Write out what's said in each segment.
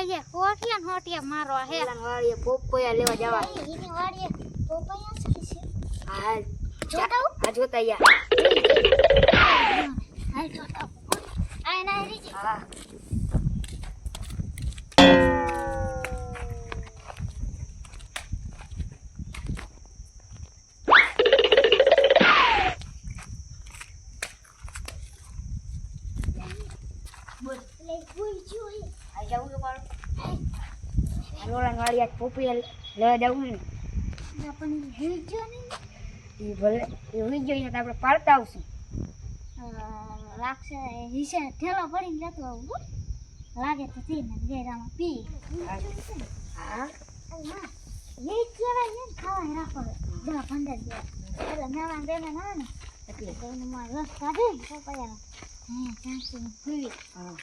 કહીએ હોટિયા હોટિયા મારો હે વાળીએ પોપૈયા લેવા જવા એની વાડીએ પોપૈયા છે હા જોતાઉ આ જોતા યા હાલ જોતાઉ આ ના રીજી હા લે કોઈ જોઈ આ જાવું તો પાડો રોલા વાળી આ પોપૈયા લેવા જવું ને આપણને હીજો ને એ ભલે એ હોઈ જોઈએ તો આપણે પાડતા આવશું લાગશે હિસે ઠેલો પડીને જતો આવું લાગે તો તેને ગેરામાં પી હા એ કેવાય ને ખાવા રાખો 10-15 દિવસ એટલે મેવાન દેને ના ને એટલે કોઈને માં રસ કાઢે પપૈયા હે ચાંચી ને ફૂલી હા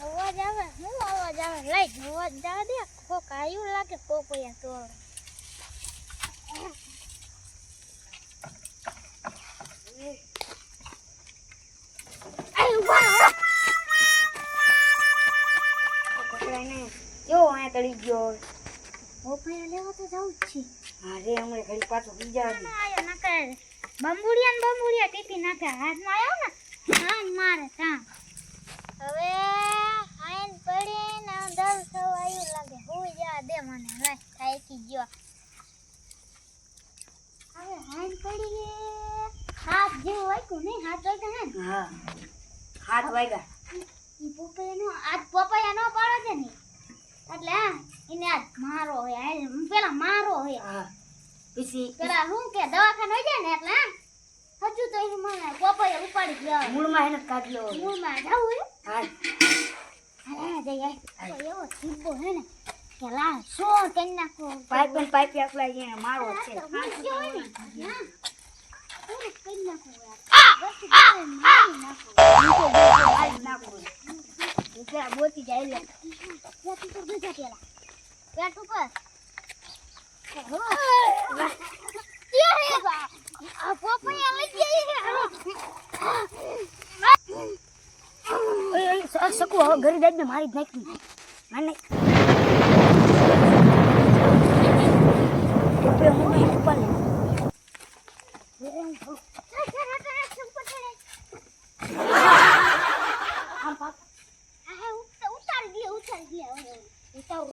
અવાજ આવે હું અવાજ આવે લઈ અવાજ જવા દે કોક આયું લાગે પોપૈયા તોડ તળી ગયો પોપૈયા લેવા તો જાઉં જ છે અરે હમણાં ઘડી પાછો બીજા આયો નાખે બંબુડિયા ટીપી નાખે હાથમાં આવ્યો ને હા મારે કામ હવે આયન પડીને દલ સવાયું લાગે હુઈ જા દે મને લે થાકી ગયો હવે આયન પડી હાથ જેવું વાગ્યું નહીં હાથ વાગ્યા ને હા હાથ વાગ્યા ઈ પપૈયા નો પાડો છે ને એટલે એને આજ મારો હોય પેલા મારો હોય હા પછી પેલા હું કે દવાખાને હોય જાય ને એટલે હજુ તો એને મને પપૈયા ઉપાડી ગયો મૂળમાં એને કાઢ્યો મૂળમાં જાવું હે હા હા જઈએ એવો ઠીબો હે ને કે લા સો કરી નાખો પાઇપ આપલા અહીંયા મારો છે બોતી જાય લે પેટ ઉપર પપૈયા લઈ જાય શકું હવે ઘરે જઈને મારી જ નાખી મને ઉપર